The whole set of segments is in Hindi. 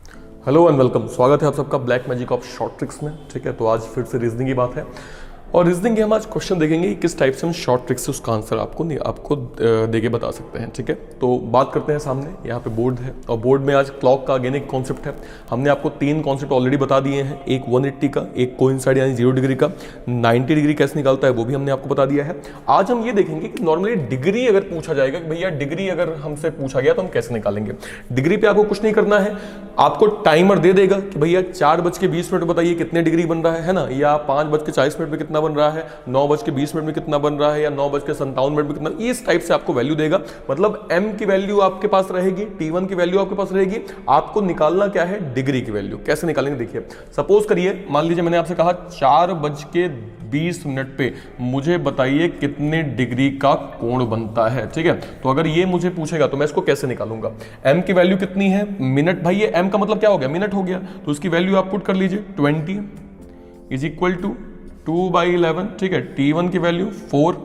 Hello and welcome. स्वागत है आप सबका black magic of short tricks में। ठीक है, तो आज फिर से रीजनिंग की बात है और रीजनिंग के हम आज क्वेश्चन देखेंगे कि किस टाइप से हम शॉर्ट ट्रिक्स से उसका आंसर आपको दे के बता सकते हैं। ठीक है, तो बात करते हैं। सामने यहाँ पे बोर्ड है और बोर्ड में आज क्लॉक का अगेन एक कॉन्सेप्ट है। हमने आपको 3 कॉन्सेप्ट ऑलरेडी बता दिए हैं, एक 180 का, एक कोइंसाइड यानी 0 डिग्री का, 90 डिग्री कैसे निकालता है वो भी हमने आपको बता दिया है। आज हम ये देखेंगे कि नॉर्मली डिग्री अगर पूछा जाएगा कि भैया डिग्री अगर हमसे पूछा गया तो हम कैसे निकालेंगे। डिग्री पे आपको कुछ नहीं करना है, आपको टाइमर दे देगा कि भैया 4:20 बताइए कितने डिग्री बन रहा है ना, या 5:40 में कितना बन रहा है, 9:20 में कितना बन रहा है, या 9:57 में कितना। इस टाइप से आपको वैल्यू देगा। मतलब m की वैल्यू आपके पास रहेगी, t1 की वैल्यू आपके पास रहेगी। आपको निकालना क्या है, डिग्री की वैल्यू। कैसे निकालेंगे देखिए, सपोज करिए मान लीजिए मैंने आपसे कहा 4:20 पे मुझे बताइए कितने डिग्री का कोण बनता है। ठीक है, तो अगर ये मुझे पूछेगा तो मैं इसको कैसे निकालूंगा। m की वैल्यू कितनी है, मिनट। भाई ये m का मतलब क्या हो गया, मिनट हो गया। तो उसकी वैल्यू आप पुट कर लीजिए 20 इज इक्वल टू 2/11। ठीक है, t1 की वैल्यू 4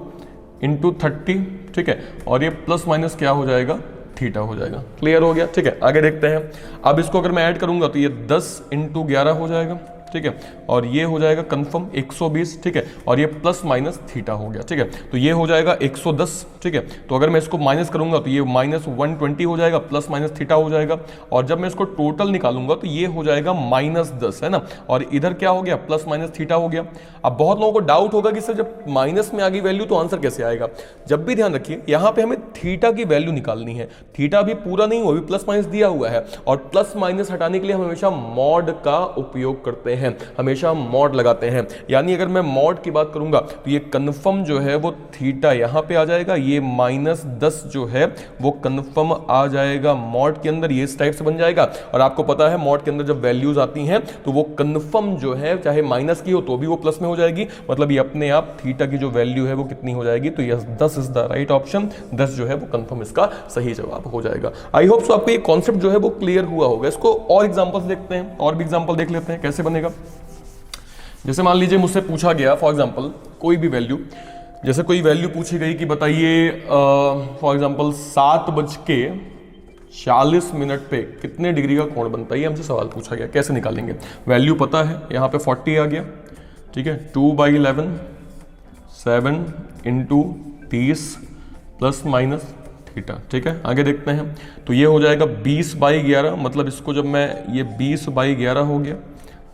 इंटू 30। ठीक है, और ये प्लस माइनस क्या हो जाएगा, थीटा हो जाएगा। क्लियर हो गया। ठीक है, आगे देखते हैं। अब इसको अगर मैं ऐड करूंगा तो ये 10 इंटू 11 हो जाएगा। ठीक है, और ये हो जाएगा कंफर्म 120। ठीक है, और ये प्लस माइनस थीटा हो गया। ठीक है, तो ये हो जाएगा 110। ठीक है, तो अगर मैं इसको माइनस करूंगा तो ये -120 हो जाएगा, प्लस माइनस थीटा हो जाएगा। और जब मैं इसको टोटल निकालूंगा तो ये हो जाएगा -10, है ना, और इधर क्या हो गया, प्लस माइनस थीटा हो गया। अब बहुत लोगों को डाउट होगा कि सर जब माइनस में आ गई वैल्यू तो आंसर कैसे आएगा। जब भी ध्यान रखिए यहाँ पे हमें थीटा की वैल्यू निकालनी है। थीटा भी पूरा नहीं हुआ, अभी प्लस माइनस दिया हुआ है, और प्लस माइनस हटाने के लिए हम हमेशा मॉड का उपयोग करते हैं, हमेशा मॉड लगाते हैं। यानी अगर मैं मॉड की बात करूंगा तो ये कंफर्म जो है वो थीटा यहां पे आ जाएगा, ये -10 जो है वो कंफर्म आ जाएगा मॉड के अंदर, ये इस टाइप से बन जाएगा। और आपको पता है मॉड के अंदर जब वैल्यूज आती हैं तो वो कंफर्म जो है चाहे माइनस की हो तो भी वो प्लस में हो जाएगी। मतलब ये अपने आप थीटा की जो वैल्यू है वो कितनी हो जाएगी, तो ये 10 इज द राइट ऑप्शन। 10 जो है वो कंफर्म इसका सही जवाब हो जाएगा। आई होप सो आपको ये कॉन्सेप्ट जो है वो क्लियर हुआ होगा। इसको और एग्जांपल्स देखते हैं, और भी एग्जांपल देख लेते हैं कैसे बनेगा। जैसे मान लीजिए मुझसे पूछा गया फॉर एग्जांपल कोई भी वैल्यू, जैसे कोई वैल्यू पूछी गई कि बताइए फॉर एग्जांपल 7:40 पे कितने डिग्री का कोण बनता है। ये हमसे सवाल पूछा गया, कैसे निकालेंगे। वैल्यू पता है, यहाँ पे 40 आ गया। ठीक है, 2/11 7 इंटू 30 प्लस माइनस थीटा। ठीक है, आगे देखते हैं। तो ये हो जाएगा 20/11, मतलब इसको जब मैं, ये 20/11 हो गया।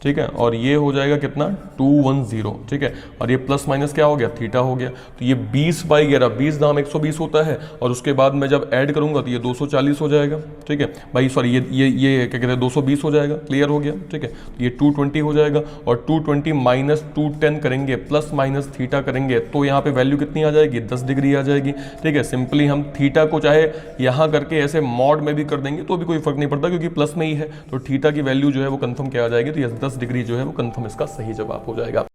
ठीक है, और ये हो जाएगा कितना, 210। ठीक है, और ये प्लस माइनस क्या हो गया, थीटा हो गया। तो ये 20/11, 20 दाम 120 होता है, और उसके बाद मैं जब ऐड करूंगा तो ये 240 हो जाएगा। ठीक है भाई, सॉरी ये क्या कहते हैं 220 हो जाएगा। क्लियर हो गया। ठीक है, तो ये 220 हो जाएगा, और 220 माइनस 210 करेंगे, प्लस माइनस थीटा करेंगे, तो यहाँ पे वैल्यू कितनी आ जाएगी, 10 डिग्री आ जाएगी। ठीक है, सिंपली हम थीटा को चाहे यहाँ करके ऐसे मॉड में भी कर देंगे तो भी कोई फर्क नहीं पड़ता, क्योंकि प्लस में ही है। तो थीटा की वैल्यू जो है वो कंफर्म क्या आ जाएगी, तो ये 10 डिग्री जो है वो कंफर्म इसका सही जवाब हो जाएगा।